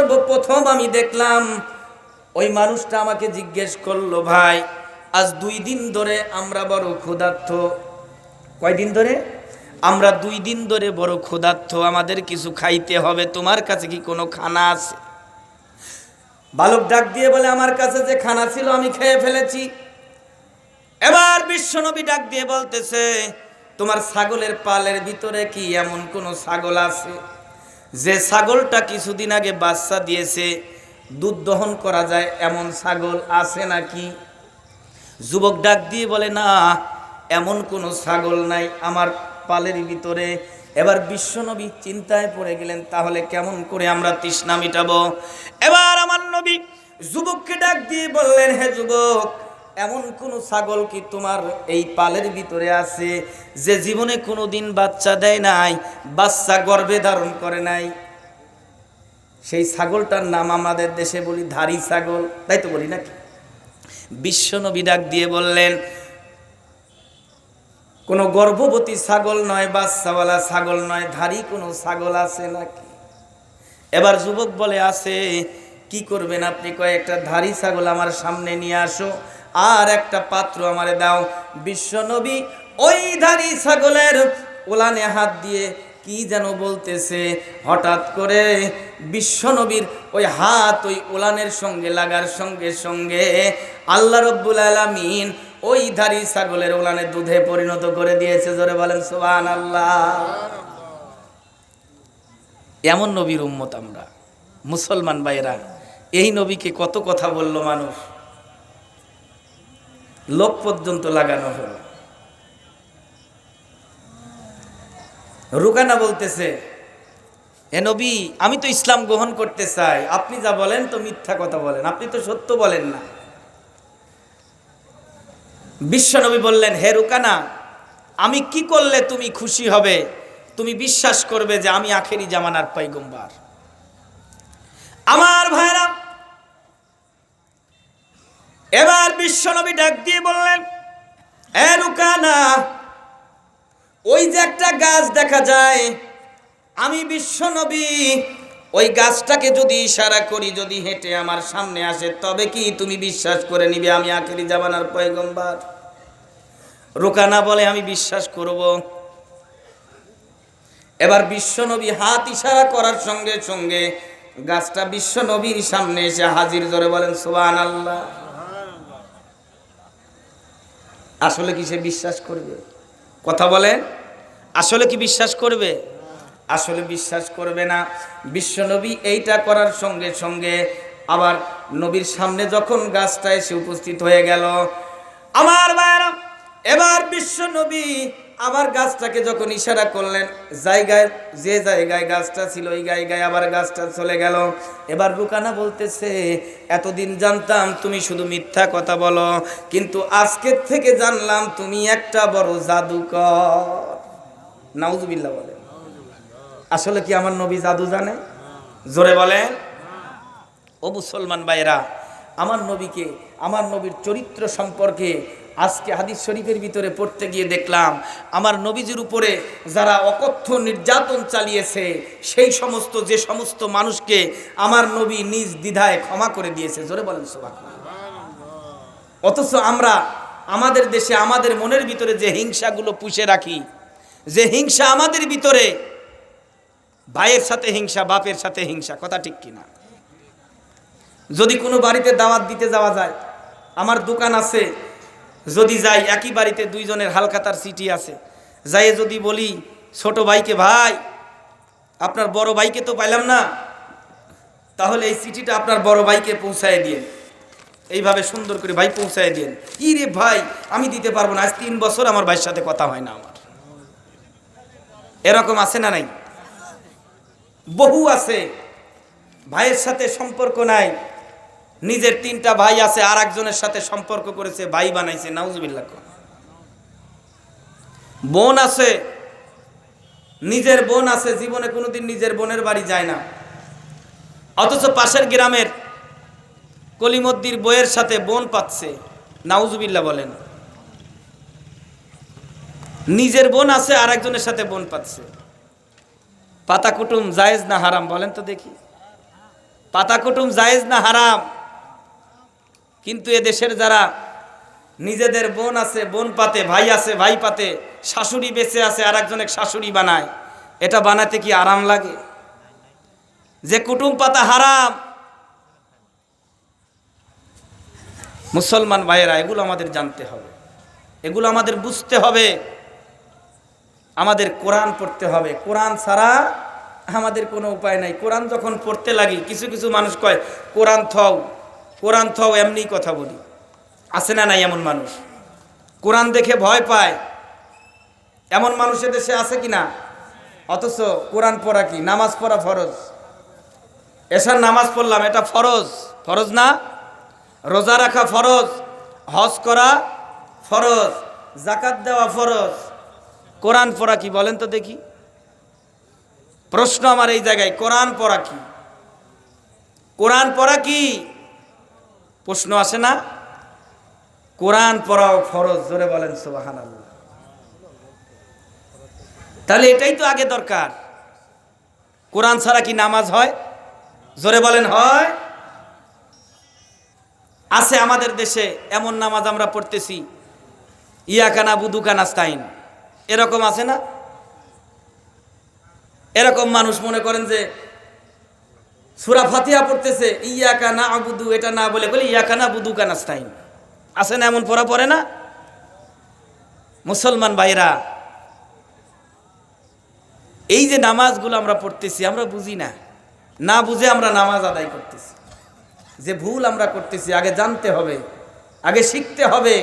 সর্বপ্রথম আমি দেখলাম ওই মানুষটা আমাকে জিজ্ঞেস করলো, ভাই আজ 2 দিন ধরে আমরা বড় ক্ষুধার্ত। কয়দিন ধরে? আমরা 2 দিন ধরে বড় ক্ষুধার্ত, আমাদের কিছু খাইতে হবে, তোমার কাছে কি কোনো খানা আছে? বালক ডাক দিয়ে বলে, আমার কাছে যে খানা ছিল আমি খেয়ে ফেলেছি। এবার বিশ্বনবী ডাক দিয়ে বলতেছে, তোমার ছাগলের পালের ভিতরে কি এমন কোন ছাগল আছে যে ছাগলটা কিছুদিন আগে বাচ্চা দিয়েছে, দুধ দহন করা যায় এমন ছাগল আছে নাকি? যুবক ডাক দিয়ে বলে, না এমন কোনো ছাগল নাই আমার পালের ভিতরে। এবার বিশ্বনবী চিন্তায় পড়ে গেলেন, তাহলে কেমন করে আমরা তৃষ্ণা মিটাবো? এবার আমার নবী যুবককে ডাক দিয়ে বললেন, হে যুবক, এমন কোন ছাগল কি তোমার এই পালের ভিতরে আছে যে জীবনে কোনোদিন বাচ্চা দেয় নাই, বাচ্চা গর্ভে ধারণ করে নাই? সেই ছাগলটার নাম আমাদের দেশে বলি ধাড়ি ছাগল, তাই তো বলি নাকি? বিশ্বনবী ডাক দিয়ে বললেন, কোন গর্ভবতী ছাগল নয়, বাচ্চাওয়ালা ছাগল নয়, ধাড়ি কোনো ছাগল আছে নাকি? এবার যুবক বলে, আছে। কি করবেন আপনি? কয়েকটা ধাড়ি ছাগল আমার সামনে নিয়ে আসো, আর একটা পাত্র আমারে দাও। বিশ্বনবী ওই ধাড়ি ছাগলের ওলানে হাত দিয়ে কি যেন বলতেছে। হঠাৎ করে বিশ্বনবীর ওই হাত ওই ওলানের সঙ্গে লাগার সঙ্গে সঙ্গে আল্লাহ রব্বুল আলামিন ওই ধাড়ি ছাগলের ওলানে দুধে পরিণত করে দিয়েছে। জোরে বলেন সুবহানাল্লাহ। এমন নবীর উম্মত আমরা মুসলমান ভাইরা। এই নবীকে কত কথা বলল মানুষ, লোক পর্যন্ত লাগানো হলো। রুকানা বলতেছে, এ নবী, আমি তো ইসলাম গ্রহণ করতে চাই, আপনি যা বলেন তো মিথ্যা কথা বলেন, আপনি তো সত্য বলেন না। বিশ্বনবী বললেন, হে রুকানা, আমি কি করলে তুমি খুশি হবে, তুমি বিশ্বাস করবে যে আমি আখেরি জামানার পয়গম্বর? আমার ভাইরা, এবার বিশ্বনবী ডাক দিয়ে বললেন, হে রুকানা, ওই যে একটা গাছ দেখা যায়, আমি বিশ্বনবী ওই গাছটাকে যদি ইশারা করি, যদি হেঁটে আমার সামনে আসে, তবে কি তুমি বিশ্বাস করে নিবে আমি আখেরি জামানার পয়গম্বর? রুকানা বলে, আমি বিশ্বাস করব। এবার বিশ্বনবী হাত ইশারা করার সঙ্গে সঙ্গে গাছটা বিশ্বনবীর সামনে এসে হাজির। জোরে বলেন সুবহানাল্লাহ। আসলে কি সে বিশ্বাস করবে? কথা বলেন, আসলে কি বিশ্বাস করবে? আসলে বিশ্বাস করবে না। বিশ্বনবী এইটা করার সঙ্গে সঙ্গে আবার নবীর সামনে যখন গাছটা এসে উপস্থিত হয়ে গেল, আমার ভাইরা, এবার বিশ্বনবী আবার গাছটাকে যখন ইশারা করলেন, জায়গায় যে জায়গায় গাছটা ছিল ওই জায়গায় আবার গাছটা চলে গেল। এবার রুকানা বলতেছে, এতদিন জানতাম তুমি শুধু মিথ্যা কথা বলো, কিন্তু আজকের থেকে জানলাম তুমি একটা বড় জাদুকর। নাউজুবিল্লাহ বলে। আসলে কি আমার নবী জাদু জানে? জোরে বলেন। ও মুসলমান ভাইরা, আমার নবীকে, আমার নবীর চরিত্র সম্পর্কে আজকে হাদিস শরীফের ভিতরে পড়তে গিয়ে দেখলাম, আমার নবীজির উপরে যারা অকথ্য নির্যাতন চালিয়েছে, সেই সমস্ত যে সমস্ত মানুষকে আমার নবী নিজ দ্বিধায় ক্ষমা করে দিয়েছে। জোরে বলেন সুবহানাল্লাহ। অথচ আমরা আমাদের দেশে আমাদের মনের ভিতরে যে হিংসাগুলো পুষে রাখি, যে হিংসা আমাদের ভিতরে, ভাইয়ের সাথে হিংসা, বাপের সাথে হিংসা, কথা ঠিক কিনা? যদি কোনো বাড়িতে দাওয়াত দিতে যাওয়া যায়, আমার দোকান আছে, যদি যাই একই বাড়িতে 2 জনের হালখাতার চিঠি আছে, যাই যদি বলি ছোট ভাইকে, ভাই আপনার বড় ভাইকে তো পাইলাম না, তাহলে এই চিঠিটা আপনার বড় ভাইকে পৌঁছায় দিন, এইভাবে সুন্দর করে ভাই পৌঁছায় দিন। কি রে ভাই, আমি দিতে পারবো না, আজ 3 বছর আমার ভাইয়ের সাথে কথা হয় না আমার। এরকম আছে না নাই? বহু আছে, ভাইয়ের সাথে সম্পর্ক নাই, নিজের 3টা ভাই আছে, আর একজনের সাথে সম্পর্ক করেছে, ভাই বানাইছে। নাউজুবিল্লাহ। বোন আছে, নিজের বোন আছে, জীবনে কোনোদিন নিজের বোনের বাড়ি যায় না, অথচ পাশের গ্রামের কলিমদ্দির বইয়ের সাথে বোন পাচ্ছে। নাউজুবিল্লাহ বলেন। নিজের বোন আছে, আর একজনের সাথে বোন পাচ্ছে। পাতা কুটুম জায়েজ না হারাম বলেন তো দেখি? পাতা কুটুম জায়েজ না হারাম? কিন্তু এ দেশের যারা নিজেদের বোন আছে বোন পাতে, ভাই আছে ভাই পাতে, শাশুড়ি বেঁচে আছে আর একজনের শাশুড়ি বানায়, এটা বানাতে কি আরাম লাগে? যে কুটুম পাতা হারাম। মুসলমান ভাইয়েরা, এগুলো আমাদের জানতে হবে, এগুলো আমাদের বুঝতে হবে। আমাদের কোরআন পড়তে হবে, কোরআন ছাড়া আমাদের কোনো উপায় নাই। কোরআন যখন পড়তে লাগি, কিছু কিছু মানুষ কয় কোরআন থও, কোরআন থও, এমনি কথা বলি। আছে না নাই এমন মানুষ? কোরআন দেখে ভয় পায় এমন মানুষের দেশে আছে কি না? অথচ কোরআন পড়া কি? নামাজ পড়া ফরজ। এশার নামাজ পড়লাম, এটা ফরজ, ফরজ না? রোজা রাখা ফরজ, হজ করা ফরজ, যাকাত দেওয়া ফরজ। কোরআন পড়া কি বলেন তো দেখি? প্রশ্ন আমার এই জায়গায়, কোরআন পড়া কি? কোরআন পড়া কি? প্রশ্ন আসে না? কোরআন পড়াও ফরজ, জোরে বলেন সুবহানাল্লাহ। তাহলে এটাই তো আগে দরকার। কোরআন ছাড়া কি নামাজ হয়? জোরে বলেন হয়? আছে আমাদের দেশে এমন নামাজ আমরা পড়তেছি, ইয়াকা নাবুদুকা নাস্তাইন, এরকম আছে না? এরকম মানুষ মনে করেন যে সূরা ফাতিহা পড়তেছে, ইয়াকা নাবুদু এটা না বলে বলে ইয়াকা নাবুদুকা নাস্তাইন। আছে না এমন? পড়া পড়ে না? মুসলমান ভাইরা, এই যে নামাজগুলো আমরা পড়তেছি আমরা বুঝি না, না বুঝে আমরা নামাজ আদায় করতেছি। যে ভুল আমরা করতেছি আগে জানতে হবে, আগে শিখতে হবে।